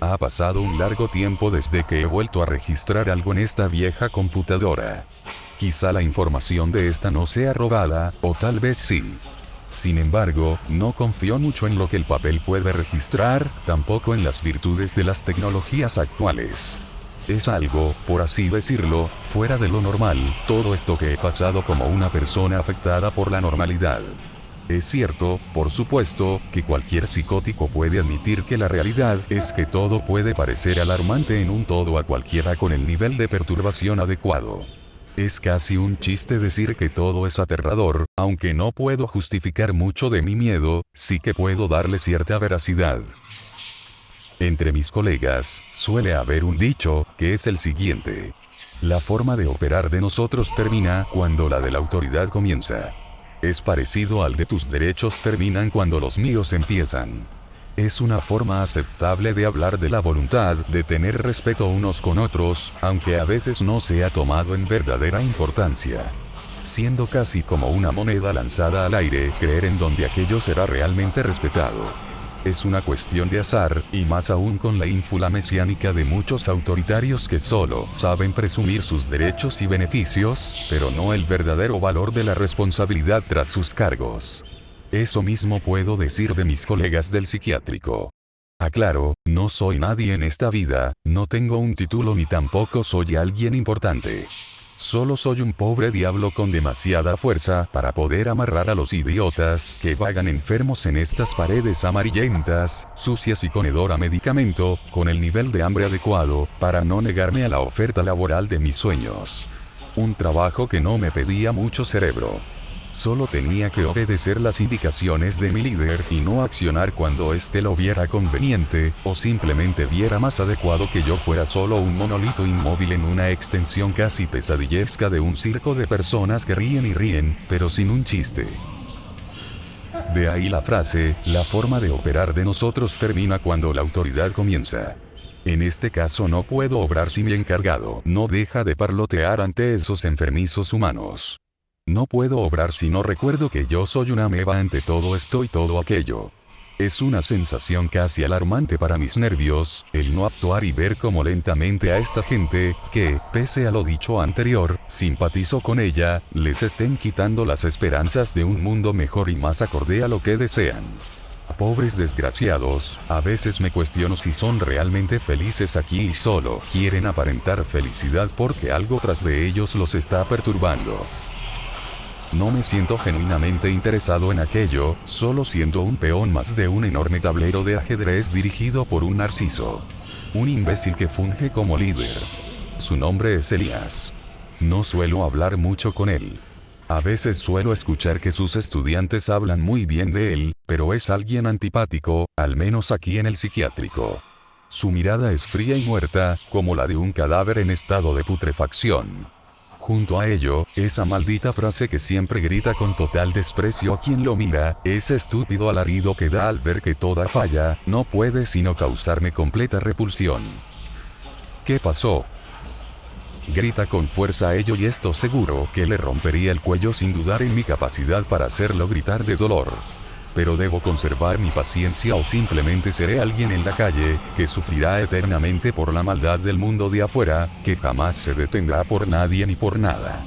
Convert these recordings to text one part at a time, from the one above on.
Ha pasado un largo tiempo desde que he vuelto a registrar algo en esta vieja computadora. Quizá la información de esta no sea robada, o tal vez sí. Sin embargo, no confío mucho en lo que el papel puede registrar, tampoco en las virtudes de las tecnologías actuales. Es algo, por así decirlo, fuera de lo normal, todo esto que he pasado como una persona afectada por la normalidad. Es cierto, por supuesto, que cualquier psicótico puede admitir que la realidad es que todo puede parecer alarmante en un todo a cualquiera con el nivel de perturbación adecuado. Es casi un chiste decir que todo es aterrador, aunque no puedo justificar mucho de mi miedo, sí que puedo darle cierta veracidad. Entre mis colegas, suele haber un dicho, que es el siguiente. La forma de operar de nosotros termina cuando la de la autoridad comienza. Es parecido al de tus derechos terminan cuando los míos empiezan. Es una forma aceptable de hablar de la voluntad de tener respeto unos con otros, aunque a veces no sea tomado en verdadera importancia. Siendo casi como una moneda lanzada al aire, creer en donde aquello será realmente respetado. Es una cuestión de azar, y más aún con la ínfula mesiánica de muchos autoritarios que solo saben presumir sus derechos y beneficios, pero no el verdadero valor de la responsabilidad tras sus cargos. Eso mismo puedo decir de mis colegas del psiquiátrico. Aclaro, no soy nadie en esta vida, no tengo un título ni tampoco soy alguien importante. Solo soy un pobre diablo con demasiada fuerza para poder amarrar a los idiotas que vagan enfermos en estas paredes amarillentas, sucias y con hedor a medicamento, con el nivel de hambre adecuado, para no negarme a la oferta laboral de mis sueños. Un trabajo que no me pedía mucho cerebro. Solo tenía que obedecer las indicaciones de mi líder y no accionar cuando éste lo viera conveniente, o simplemente viera más adecuado que yo fuera solo un monolito inmóvil en una extensión casi pesadillesca de un circo de personas que ríen, pero sin un chiste. De ahí la frase, la forma de operar de nosotros termina cuando la autoridad comienza. En este caso no puedo obrar si mi encargado no deja de parlotear ante esos enfermizos humanos. No puedo obrar si no recuerdo que yo soy una ameba ante todo esto y todo aquello. Es una sensación casi alarmante para mis nervios, el no actuar y ver cómo lentamente a esta gente, que, pese a lo dicho anterior, simpatizo con ella, les estén quitando las esperanzas de un mundo mejor y más acorde a lo que desean. Pobres desgraciados, a veces me cuestiono si son realmente felices aquí y solo quieren aparentar felicidad porque algo tras de ellos los está perturbando. No me siento genuinamente interesado en aquello, solo siendo un peón más de un enorme tablero de ajedrez dirigido por un narciso. Un imbécil que funge como líder. Su nombre es Elías. No suelo hablar mucho con él. A veces suelo escuchar que sus estudiantes hablan muy bien de él, pero es alguien antipático, al menos aquí en el psiquiátrico. Su mirada es fría y muerta, como la de un cadáver en estado de putrefacción. Junto a ello, esa maldita frase que siempre grita con total desprecio a quien lo mira, ese estúpido alarido que da al ver que toda falla, no puede sino causarme completa repulsión. ¿Qué pasó? Grita con fuerza a ello y esto seguro que le rompería el cuello sin dudar en mi capacidad para hacerlo gritar de dolor. Pero debo conservar mi paciencia o simplemente seré alguien en la calle, que sufrirá eternamente por la maldad del mundo de afuera, que jamás se detendrá por nadie ni por nada.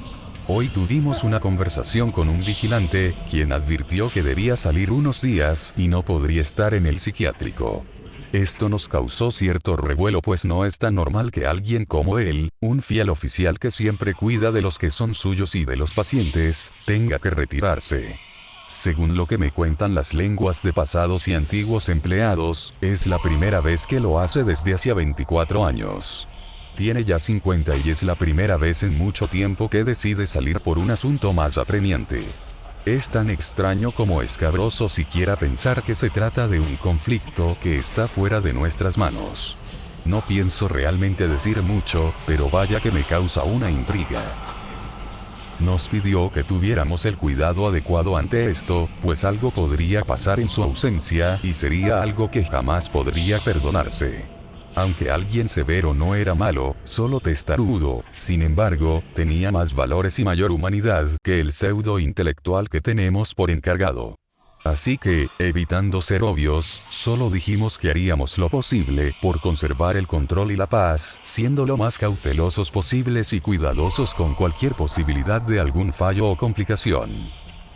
Hoy tuvimos una conversación con un vigilante, quien advirtió que debía salir unos días y no podría estar en el psiquiátrico. Esto nos causó cierto revuelo pues no es tan normal que alguien como él, un fiel oficial que siempre cuida de los que son suyos y de los pacientes, tenga que retirarse. Según lo que me cuentan las lenguas de pasados y antiguos empleados, es la primera vez que lo hace desde hacía 24 años. Tiene ya 50 y es la primera vez en mucho tiempo que decide salir por un asunto más apremiante. Es tan extraño como escabroso siquiera pensar que se trata de un conflicto que está fuera de nuestras manos. No pienso realmente decir mucho, pero vaya que me causa una intriga. Nos pidió que tuviéramos el cuidado adecuado ante esto, pues algo podría pasar en su ausencia y sería algo que jamás podría perdonarse. Aunque alguien severo no era malo, solo testarudo, sin embargo, tenía más valores y mayor humanidad que el pseudo intelectual que tenemos por encargado. Así que, evitando ser obvios, solo dijimos que haríamos lo posible por conservar el control y la paz, siendo lo más cautelosos posibles y cuidadosos con cualquier posibilidad de algún fallo o complicación.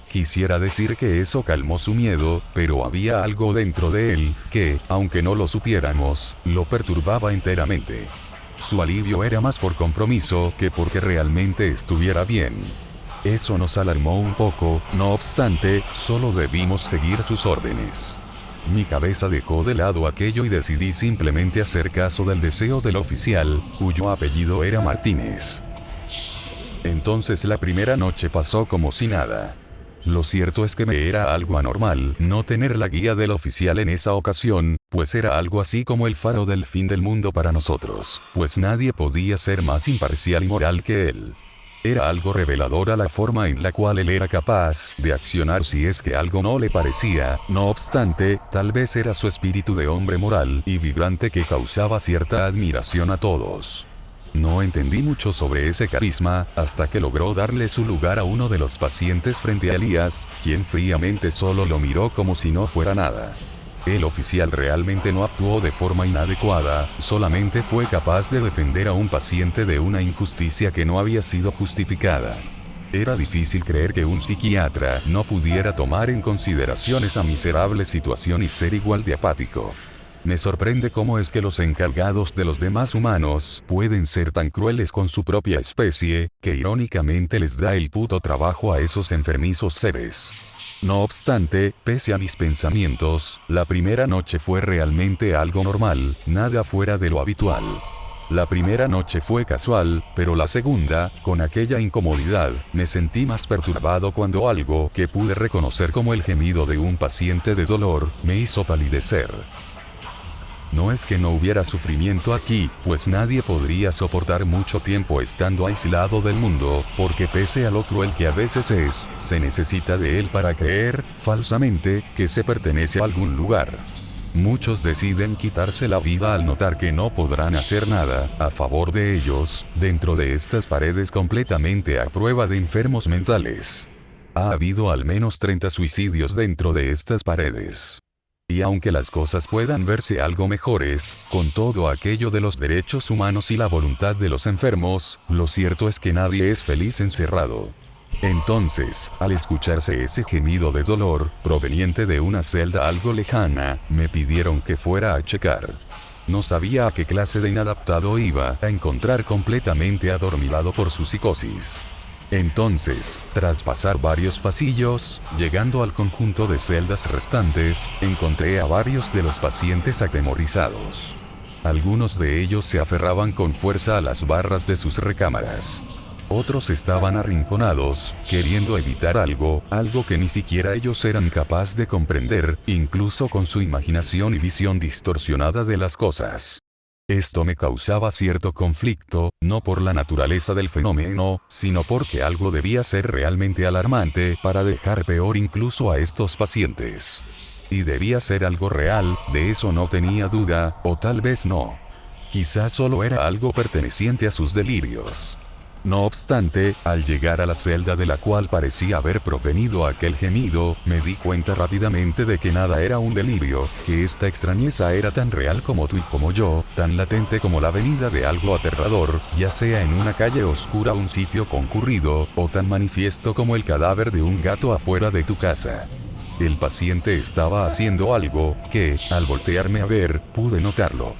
Quisiera decir que eso calmó su miedo, pero había algo dentro de él, que, aunque no lo supiéramos, lo perturbaba enteramente. Su alivio era más por compromiso que porque realmente estuviera bien. Eso nos alarmó un poco, no obstante, solo debimos seguir sus órdenes. Mi cabeza dejó de lado aquello y decidí simplemente hacer caso del deseo del oficial, cuyo apellido era Martínez. Entonces la primera noche pasó como si nada. Lo cierto es que me era algo anormal no tener la guía del oficial en esa ocasión, pues era algo así como el faro del fin del mundo para nosotros, pues nadie podía ser más imparcial y moral que él. Era algo revelador a la forma en la cual él era capaz de accionar si es que algo no le parecía, no obstante, tal vez era su espíritu de hombre moral y vibrante que causaba cierta admiración a todos. No entendí mucho sobre ese carisma, hasta que logró darle su lugar a uno de los pacientes frente a Elías, quien fríamente solo lo miró como si no fuera nada. El oficial realmente no actuó de forma inadecuada, solamente fue capaz de defender a un paciente de una injusticia que no había sido justificada. Era difícil creer que un psiquiatra no pudiera tomar en consideración esa miserable situación y ser igual de apático. Me sorprende cómo es que los encargados de los demás humanos pueden ser tan crueles con su propia especie, que irónicamente les da el puto trabajo a esos enfermizos seres. No obstante, pese a mis pensamientos, la primera noche fue realmente algo normal, nada fuera de lo habitual. La primera noche fue casual, pero la segunda, con aquella incomodidad, me sentí más perturbado cuando algo que pude reconocer como el gemido de un paciente de dolor, me hizo palidecer. No es que no hubiera sufrimiento aquí, pues nadie podría soportar mucho tiempo estando aislado del mundo, porque pese a lo cruel que a veces es, se necesita de él para creer, falsamente, que se pertenece a algún lugar. Muchos deciden quitarse la vida al notar que no podrán hacer nada a favor de ellos, dentro de estas paredes completamente a prueba de enfermos mentales. Ha habido al menos 30 suicidios dentro de estas paredes. Y aunque las cosas puedan verse algo mejores, con todo aquello de los derechos humanos y la voluntad de los enfermos, lo cierto es que nadie es feliz encerrado. Entonces, al escucharse ese gemido de dolor, proveniente de una celda algo lejana, me pidieron que fuera a checar. No sabía a qué clase de inadaptado iba a encontrar completamente adormilado por su psicosis. Entonces, tras pasar varios pasillos, llegando al conjunto de celdas restantes, encontré a varios de los pacientes atemorizados. Algunos de ellos se aferraban con fuerza a las barras de sus recámaras. Otros estaban arrinconados, queriendo evitar algo que ni siquiera ellos eran capaces de comprender, incluso con su imaginación y visión distorsionada de las cosas. Esto me causaba cierto conflicto, no por la naturaleza del fenómeno, sino porque algo debía ser realmente alarmante para dejar peor incluso a estos pacientes. Y debía ser algo real, de eso no tenía duda, o tal vez no. Quizás solo era algo perteneciente a sus delirios. No obstante, al llegar a la celda de la cual parecía haber provenido aquel gemido, me di cuenta rápidamente de que nada era un delirio, que esta extrañeza era tan real como tú y como yo, tan latente como la venida de algo aterrador, ya sea en una calle oscura o un sitio concurrido, o tan manifiesto como el cadáver de un gato afuera de tu casa. El paciente estaba haciendo algo que, al voltearme a ver, pude notarlo.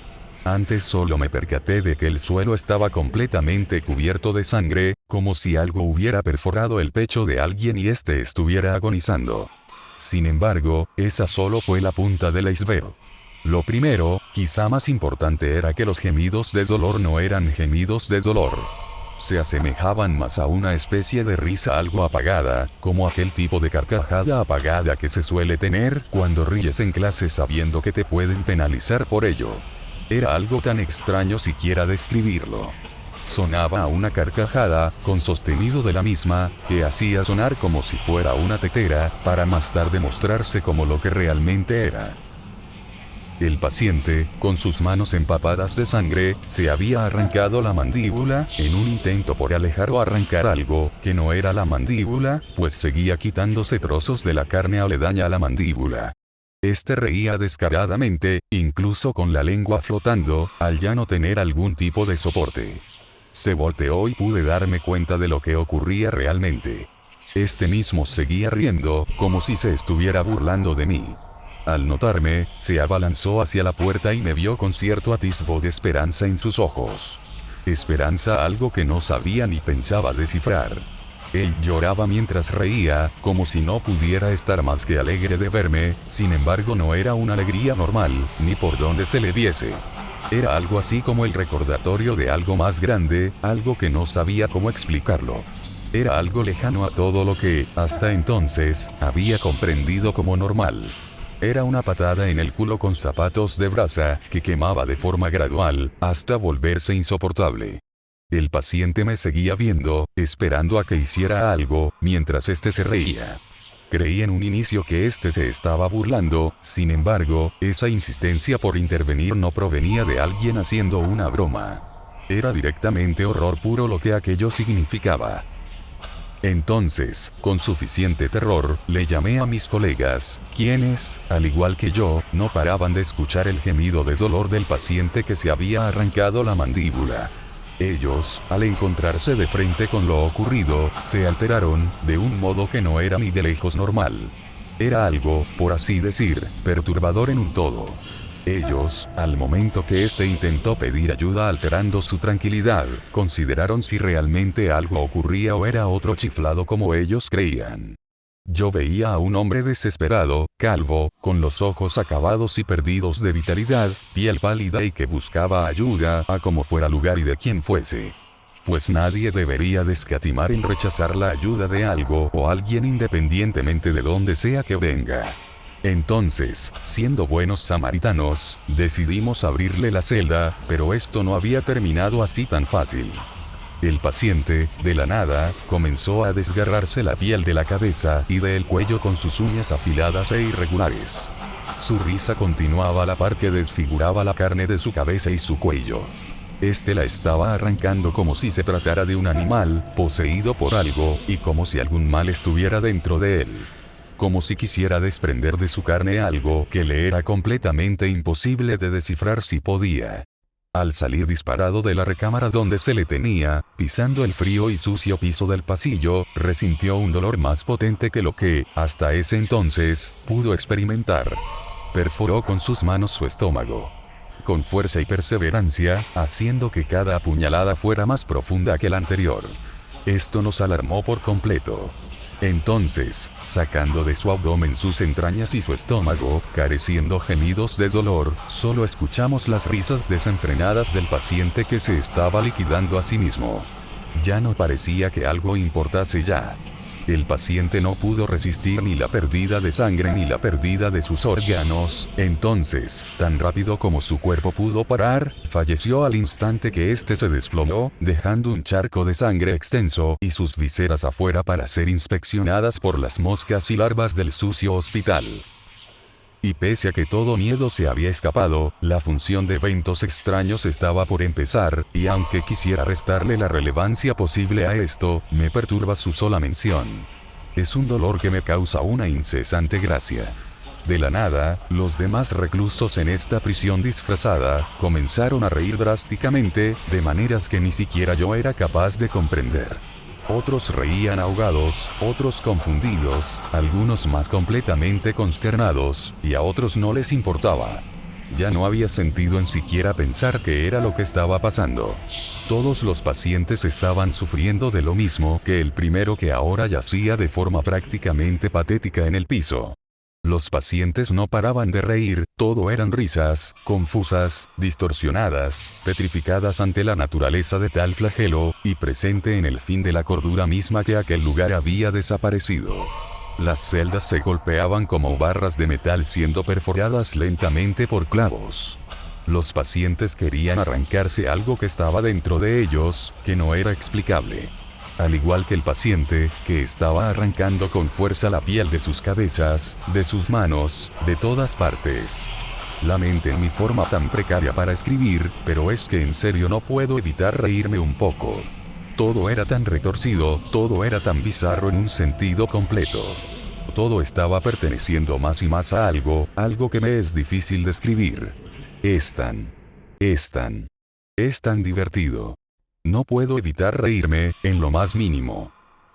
Antes solo me percaté de que el suelo estaba completamente cubierto de sangre, como si algo hubiera perforado el pecho de alguien y éste estuviera agonizando. Sin embargo, esa solo fue la punta del iceberg. Lo primero, quizá más importante, era que los gemidos de dolor no eran gemidos de dolor. Se asemejaban más a una especie de risa algo apagada, como aquel tipo de carcajada apagada que se suele tener cuando ríes en clase sabiendo que te pueden penalizar por ello. Era algo tan extraño siquiera describirlo. Sonaba a una carcajada, con sostenido de la misma, que hacía sonar como si fuera una tetera, para más tarde mostrarse como lo que realmente era. El paciente, con sus manos empapadas de sangre, se había arrancado la mandíbula, en un intento por alejar o arrancar algo, que no era la mandíbula, pues seguía quitándose trozos de la carne aledaña a la mandíbula. Este reía descaradamente, incluso con la lengua flotando, al ya no tener algún tipo de soporte. Se volteó y pude darme cuenta de lo que ocurría realmente. Este mismo seguía riendo, como si se estuviera burlando de mí. Al notarme, se abalanzó hacia la puerta y me vio con cierto atisbo de esperanza en sus ojos. Esperanza, algo que no sabía ni pensaba descifrar. Él lloraba mientras reía, como si no pudiera estar más que alegre de verme, sin embargo no era una alegría normal, ni por donde se le viese. Era algo así como el recordatorio de algo más grande, algo que no sabía cómo explicarlo. Era algo lejano a todo lo que, hasta entonces, había comprendido como normal. Era una patada en el culo con zapatos de brasa, que quemaba de forma gradual, hasta volverse insoportable. El paciente me seguía viendo, esperando a que hiciera algo, mientras este se reía. Creí en un inicio que este se estaba burlando, sin embargo, esa insistencia por intervenir no provenía de alguien haciendo una broma. Era directamente horror puro lo que aquello significaba. Entonces, con suficiente terror, le llamé a mis colegas, quienes, al igual que yo, no paraban de escuchar el gemido de dolor del paciente que se había arrancado la mandíbula. Ellos, al encontrarse de frente con lo ocurrido, se alteraron, de un modo que no era ni de lejos normal. Era algo, por así decir, perturbador en un todo. Ellos, al momento que este intentó pedir ayuda alterando su tranquilidad, consideraron si realmente algo ocurría o era otro chiflado como ellos creían. Yo veía a un hombre desesperado, calvo, con los ojos acabados y perdidos de vitalidad, piel pálida y que buscaba ayuda, a como fuera lugar y de quien fuese. Pues nadie debería de escatimar en rechazar la ayuda de algo o alguien independientemente de donde sea que venga. Entonces, siendo buenos samaritanos, decidimos abrirle la celda, pero esto no había terminado así tan fácil. El paciente, de la nada, comenzó a desgarrarse la piel de la cabeza y del cuello con sus uñas afiladas e irregulares. Su risa continuaba a la par que desfiguraba la carne de su cabeza y su cuello. Este la estaba arrancando como si se tratara de un animal, poseído por algo, y como si algún mal estuviera dentro de él. Como si quisiera desprender de su carne algo que le era completamente imposible de descifrar si podía. Al salir disparado de la recámara donde se le tenía, pisando el frío y sucio piso del pasillo, resintió un dolor más potente que lo que, hasta ese entonces, pudo experimentar. Perforó con sus manos su estómago. Con fuerza y perseverancia, haciendo que cada apuñalada fuera más profunda que la anterior. Esto nos alarmó por completo. Entonces, sacando de su abdomen sus entrañas y su estómago, careciendo gemidos de dolor, solo escuchamos las risas desenfrenadas del paciente que se estaba liquidando a sí mismo. Ya no parecía que algo importase ya. El paciente no pudo resistir ni la pérdida de sangre ni la pérdida de sus órganos, entonces, tan rápido como su cuerpo pudo parar, falleció al instante que éste se desplomó, dejando un charco de sangre extenso y sus vísceras afuera para ser inspeccionadas por las moscas y larvas del sucio hospital. Y pese a que todo miedo se había escapado, la función de eventos extraños estaba por empezar, y aunque quisiera restarle la relevancia posible a esto, me perturba su sola mención. Es un dolor que me causa una incesante gracia. De la nada, los demás reclusos en esta prisión disfrazada, comenzaron a reír drásticamente, de maneras que ni siquiera yo era capaz de comprender. Otros reían ahogados, otros confundidos, algunos más completamente consternados, y a otros no les importaba. Ya no había sentido en siquiera pensar qué era lo que estaba pasando. Todos los pacientes estaban sufriendo de lo mismo que el primero que ahora yacía de forma prácticamente patética en el piso. Los pacientes no paraban de reír, todo eran risas, confusas, distorsionadas, petrificadas ante la naturaleza de tal flagelo, y presente en el fin de la cordura misma que aquel lugar había desaparecido. Las celdas se golpeaban como barras de metal siendo perforadas lentamente por clavos. Los pacientes querían arrancarse algo que estaba dentro de ellos, que no era explicable. Al igual que el paciente, que estaba arrancando con fuerza la piel de sus cabezas, de sus manos, de todas partes. Lamenten mi forma tan precaria para escribir, pero es que en serio no puedo evitar reírme un poco. Todo era tan retorcido, todo era tan bizarro en un sentido completo. Todo estaba perteneciendo más y más a algo que me es difícil describir. Es tan divertido. No puedo evitar reírme, en lo más mínimo.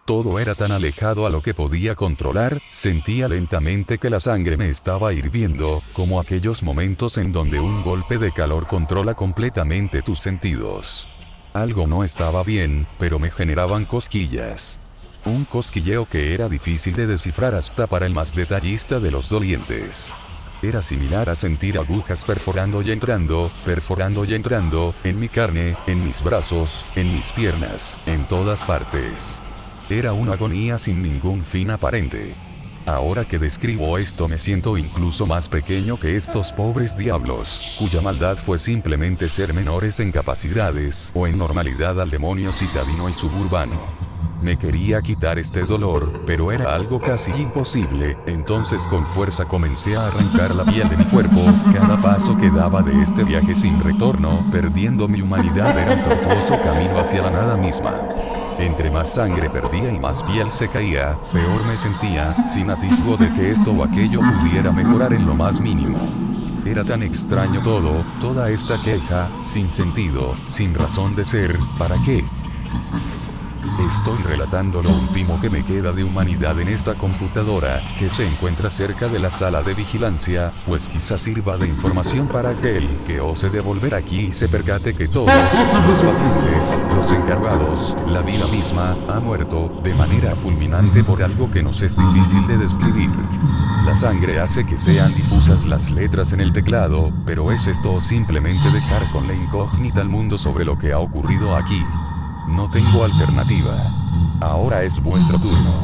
Todo era tan alejado a lo que podía controlar, sentía lentamente que la sangre me estaba hirviendo, como aquellos momentos en donde un golpe de calor controla completamente tus sentidos. Algo no estaba bien, pero me generaban cosquillas. Un cosquilleo que era difícil de descifrar hasta para el más detallista de los dolientes. Era similar a sentir agujas perforando y entrando, en mi carne, en mis brazos, en mis piernas, en todas partes. Era una agonía sin ningún fin aparente. Ahora que describo esto me siento incluso más pequeño que estos pobres diablos, cuya maldad fue simplemente ser menores en capacidades o en normalidad al demonio citadino y suburbano. Me quería quitar este dolor, pero era algo casi imposible, entonces con fuerza comencé a arrancar la piel de mi cuerpo, cada paso que daba de este viaje sin retorno, perdiendo mi humanidad era un tortuoso camino hacia la nada misma. Entre más sangre perdía y más piel se caía, peor me sentía, sin atisbo de que esto o aquello pudiera mejorar en lo más mínimo. Era tan extraño todo, toda esta queja, sin sentido, sin razón de ser, ¿para qué? Estoy relatando lo último que me queda de humanidad en esta computadora, que se encuentra cerca de la sala de vigilancia, pues quizás sirva de información para aquel que ose de volver aquí y se percate que todos, los pacientes, los encargados, la vida misma, ha muerto, de manera fulminante por algo que nos es difícil de describir. La sangre hace que sean difusas las letras en el teclado, pero ¿es esto o simplemente dejar con la incógnita al mundo sobre lo que ha ocurrido aquí? No tengo alternativa. Ahora es vuestro turno.